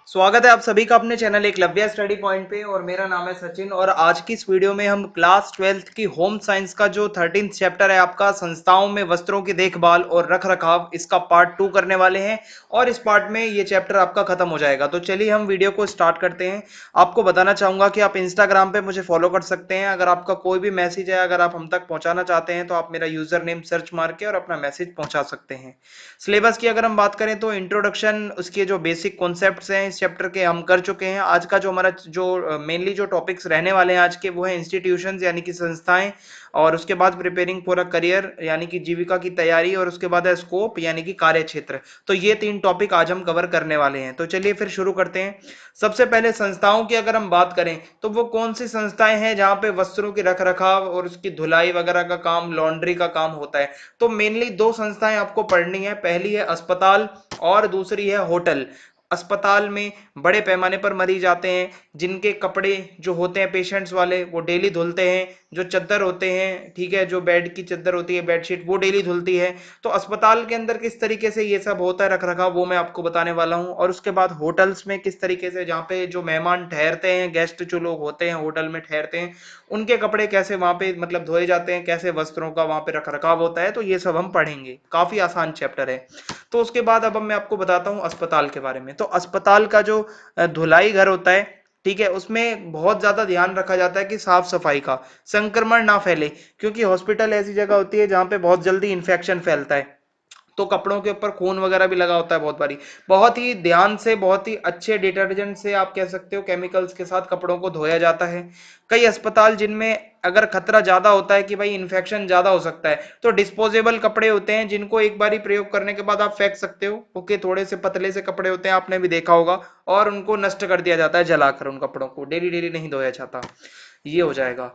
स्वागत है आप सभी का अपने चैनल एकलव्य स्टडी पॉइंट पे। और मेरा नाम है सचिन। और आज की इस वीडियो में हम क्लास 12th की होम साइंस का जो 13th चैप्टर है आपका संस्थाओं में वस्त्रों की देखभाल और रख रखाव, इसका पार्ट 2 करने वाले हैं। और इस पार्ट में ये चैप्टर आपका खत्म हो जाएगा। तो चलिए हम वीडियो को स्टार्ट करते हैं। आपको बताना चाहूंगा कि आप इंस्टाग्राम पे मुझे फॉलो कर सकते हैं। अगर आपका कोई भी मैसेज है, अगर आप हम तक पहुंचाना चाहते हैं, तो आप मेरा यूजर नेम सर्च मार के और अपना मैसेज पहुंचा सकते हैं। सिलेबस की अगर हम बात करें तो इंट्रोडक्शन, उसके जो बेसिक कॉन्सेप्ट्स हैं इस चैप्टर के हम कर चुके हैं। आज का जो हमारा जो मेनली जो टॉपिक्स रहने वाले हैं आज के, वो है इंस्टीट्यूशंस यानी कि संस्थाएं, और उसके बाद प्रिपेयरिंग फॉर अ करियर यानी कि जीविका की तैयारी, और उसके बाद है स्कोप यानी कि कार्य क्षेत्र। तो ये 3 टॉपिक आज हम कवर करने वाले हैं। तो चलिए फिर शुरू करते हैं। सबसे पहले संस्थाओं की अगर हम बात करें तो वो कौन सी संस्थाएं हैं जहां पे वस्त्रों की रख रखाव और उसकी धुलाई वगैरह का काम, लॉन्ड्री का काम होता है। तो मेनली 2 संस्थाएं आपको पढ़नी है। पहली है अस्पताल और दूसरी है होटल। अस्पताल में बड़े पैमाने पर मरीज आते हैं, जिनके कपड़े जो होते हैं पेशेंट्स वाले वो डेली धुलते हैं। जो चद्दर होते हैं, ठीक है, जो बेड की चद्दर होती है, बेडशीट, वो डेली धुलती है। तो अस्पताल के अंदर किस तरीके से ये सब होता है रख रखाव, वो मैं आपको बताने वाला हूँ। और उसके बाद होटल्स में किस तरीके से, जहाँ पे जो मेहमान ठहरते हैं, गेस्ट जो लोग होते हैं होटल में ठहरते हैं, उनके कपड़े कैसे वहां पे मतलब धोए जाते हैं, कैसे वस्त्रों का वहां पे रख रखाव होता है। तो ये सब हम पढ़ेंगे। काफी आसान चैप्टर है। तो उसके बाद अब मैं आपको बताता हूँ अस्पताल के बारे में। तो अस्पताल का जो धुलाई घर होता है, ठीक है, उसमें बहुत ज्यादा ध्यान रखा जाता है कि साफ सफाई का, संक्रमण ना फैले। क्योंकि हॉस्पिटल ऐसी जगह होती है जहां पे बहुत जल्दी इंफेक्शन फैलता है। तो कपड़ों के ऊपर खून वगैरह भी लगा होता है बहुत बारी। बहुत ही ध्यान से, बहुत ही अच्छे डिटर्जेंट से, आप कह सकते हो केमिकल्स के साथ कपड़ों को धोया जाता है। कई अस्पताल जिनमें अगर खतरा ज्यादा होता है कि भाई इन्फेक्शन ज्यादा हो सकता है, तो डिस्पोजेबल कपड़े होते हैं जिनको एक बारी प्रयोग करने के बाद आप फेंक सकते हो। ओके, थोड़े से पतले से कपड़े होते हैं, आपने भी देखा होगा। और उनको नष्ट कर दिया जाता है जलाकर। उन कपड़ों को डेली डेली नहीं धोया जाता। ये हो जाएगा।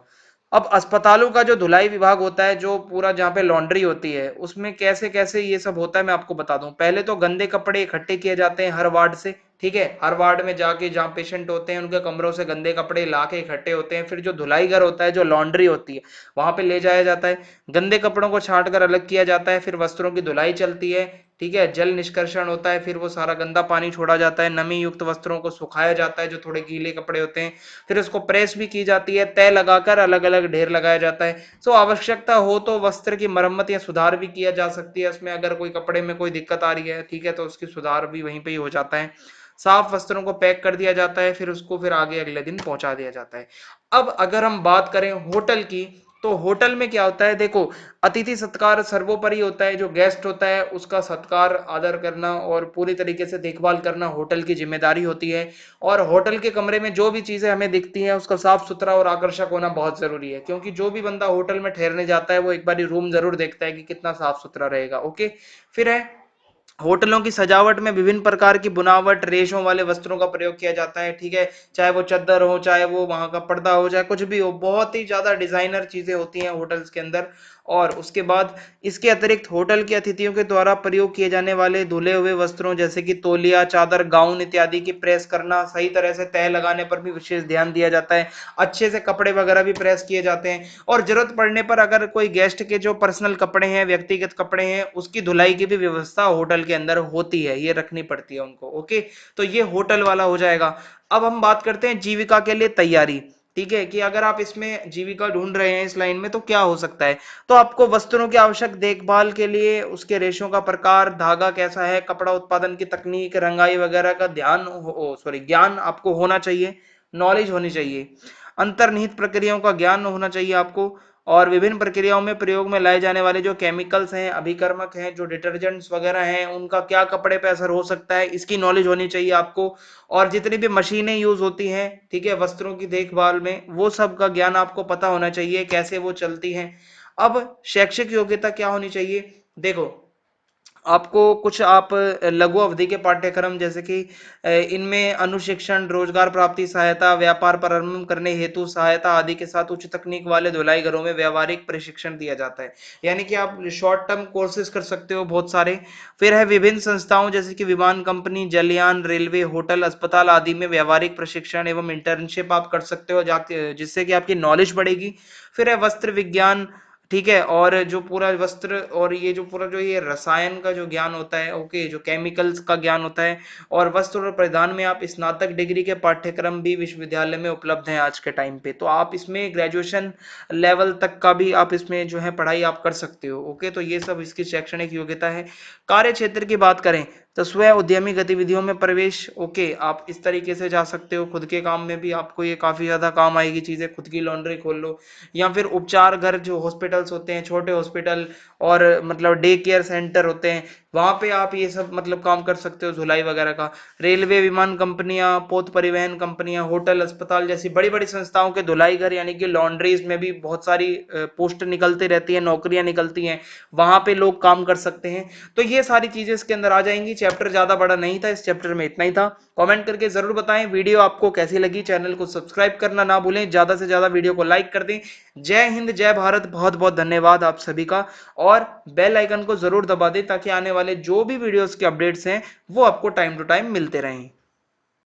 अब अस्पतालों का जो धुलाई विभाग होता है, जो पूरा जहाँ पे लॉन्ड्री होती है, उसमें कैसे कैसे ये सब होता है मैं आपको बता दूं। पहले तो गंदे कपड़े इकट्ठे किए जाते हैं हर वार्ड से। ठीक है, हर वार्ड में जाके जहाँ पेशेंट होते हैं उनके कमरों से गंदे कपड़े लाके इकट्ठे होते हैं। फिर जो धुलाई घर होता है, जो लॉन्ड्री होती है, वहां पे ले जाया जाता है। गंदे कपड़ों को छांट कर अलग किया जाता है। फिर वस्त्रों की धुलाई चलती है। ठीक है, जल निष्कर्षण होता है। फिर वो सारा गंदा पानी छोड़ा जाता है। नमी युक्त वस्त्रों को सुखाया जाता है, जो थोड़े गीले कपड़े होते हैं। फिर उसको प्रेस भी की जाती है, तय लगाकर अलग अलग ढेर लगाया जाता है। सो आवश्यकता हो तो वस्त्र की मरम्मत या सुधार भी किया जा सकती है उसमें। अगर कोई कपड़े में कोई दिक्कत आ रही है, ठीक है, तो उसकी सुधार भी वहीं पे ही हो जाता है। साफ वस्त्रों को पैक कर दिया जाता है, फिर उसको फिर आगे अगले दिन पहुंचा दिया जाता है। अब अगर हम बात करें होटल की, तो होटल में क्या होता है, देखो, अतिथि सत्कार सर्वोपरि होता है। जो गेस्ट होता है उसका सत्कार आदर करना और पूरी तरीके से देखभाल करना होटल की जिम्मेदारी होती है। और होटल के कमरे में जो भी चीजें हमें दिखती हैं उसका साफ सुथरा और आकर्षक होना बहुत जरूरी है। क्योंकि जो भी बंदा होटल में ठहरने जाता है वो एक बार रूम जरूर देखता है कि कितना साफ सुथरा रहेगा। ओके, फिर है होटलों की सजावट में विभिन्न प्रकार की बुनावट, रेशों वाले वस्त्रों का प्रयोग किया जाता है। ठीक है, चाहे वो चद्दर हो, चाहे वो वहां का पर्दा हो, चाहे कुछ भी हो, बहुत ही ज्यादा डिजाइनर चीजें होती हैं होटल्स के अंदर। और उसके बाद इसके अतिरिक्त होटल के अतिथियों के द्वारा प्रयोग किए जाने वाले धुले हुए वस्त्रों जैसे कि तौलिया, चादर, गाउन इत्यादि की प्रेस करना, सही तरह से तह लगाने पर भी विशेष ध्यान दिया जाता है। अच्छे से कपड़े वगैरह भी प्रेस किए जाते हैं। और जरूरत पड़ने पर अगर कोई गेस्ट के जो पर्सनल कपड़े हैं, व्यक्तिगत कपड़े हैं, उसकी धुलाई की भी व्यवस्था होटल के अंदर होती है, ये रखनी पड़ती है उनको। ओके, तो ये होटल वाला हो जाएगा। अब हम बात करते हैं जीविका के लिए तैयारी। ठीक है, कि अगर आप इसमें जीविका ढूंढ रहे हैं इस लाइन में, तो क्या हो सकता है। तो आपको वस्त्रों की आवश्यक देखभाल के लिए उसके रेशों का प्रकार, धागा कैसा है, कपड़ा उत्पादन की तकनीक, रंगाई वगैरह का ज्ञान आपको होना चाहिए, नॉलेज होनी चाहिए। अंतर्निहित प्रक्रियाओं का ज्ञान होना चाहिए आपको। और विभिन्न प्रक्रियाओं में प्रयोग में लाए जाने वाले जो केमिकल्स हैं, अभिकर्मक हैं, जो डिटर्जेंट्स वगैरह हैं, उनका क्या कपड़े पे असर हो सकता है, इसकी नॉलेज होनी चाहिए आपको। और जितनी भी मशीनें यूज होती हैं, ठीक है, वस्त्रों की देखभाल में, वो सब का ज्ञान आपको पता होना चाहिए, कैसे वो चलती हैं। अब शैक्षिक योग्यता क्या होनी चाहिए, देखो, आपको कुछ आप लघु अवधि के पाठ्यक्रम जैसे कि इनमें अनुशिक्षण, रोजगार प्राप्ति सहायता, व्यापार प्रारंभ करने हेतु सहायता आदि के साथ उच्च तकनीक वाले धुलाई घरों में व्यावहारिक प्रशिक्षण दिया जाता है। यानी कि आप शॉर्ट टर्म कोर्सेज कर सकते हो बहुत सारे। फिर है विभिन्न संस्थाओं जैसे कि विमान कंपनी, जलयान, रेलवे, होटल, अस्पताल आदि में व्यावहारिक प्रशिक्षण एवं इंटर्नशिप आप कर सकते हो, जाके जिससे कि आपकी नॉलेज बढ़ेगी। फिर है वस्त्र विज्ञान, ठीक है। और जो पूरा वस्त्र और ये जो पूरा जो ये रसायन का जो ज्ञान होता है, ओके, जो केमिकल्स का ज्ञान होता है, और वस्त्र और परिधान में आप स्नातक डिग्री के पाठ्यक्रम भी विश्वविद्यालय में उपलब्ध हैं आज के टाइम पे। तो आप इसमें ग्रेजुएशन लेवल तक का भी आप इसमें जो है पढ़ाई आप कर सकते हो। ओके, तो ये सब इसकी शैक्षणिक योग्यता है। कार्य क्षेत्र की बात करें तो स्व उद्यमी गतिविधियों में प्रवेश, ओके, आप इस तरीके से जा सकते हो। खुद के काम में भी आपको ये काफी ज्यादा काम आएगी चीजें, खुद की लॉन्ड्री खोल लो, या फिर उपचार घर, जो हॉस्पिटल्स होते हैं, छोटे हॉस्पिटल और मतलब डे केयर सेंटर होते हैं, वहां पे आप ये सब मतलब काम कर सकते हो, धुलाई वगैरह का। रेलवे, विमान कंपनियां, पोत परिवहन कंपनियां, होटल, अस्पताल जैसी बड़ी बड़ी संस्थाओं के धुलाई घर यानी कि लॉन्ड्रीज में भी बहुत सारी पोस्ट निकलती रहती है, नौकरियां निकलती हैं, वहां पे लोग काम कर सकते हैं। तो ये सारी चीजें इसके अंदर आ जाएंगी। चैप्टर ज्यादा बड़ा नहीं था, इस चैप्टर में इतना ही था। कमेंट करके जरूर बताएं वीडियो आपको कैसी लगी। चैनल को सब्सक्राइब करना ना भूलें, ज्यादा से ज्यादा वीडियो को लाइक कर दें। जय हिंद, जय भारत, बहुत बहुत धन्यवाद आप सभी का। और बेल आइकन को जरूर दबा दें ताकि आने वाले जो भी वीडियोस के अपडेट्स हैं वो आपको टाइम टू टाइम मिलते रहें।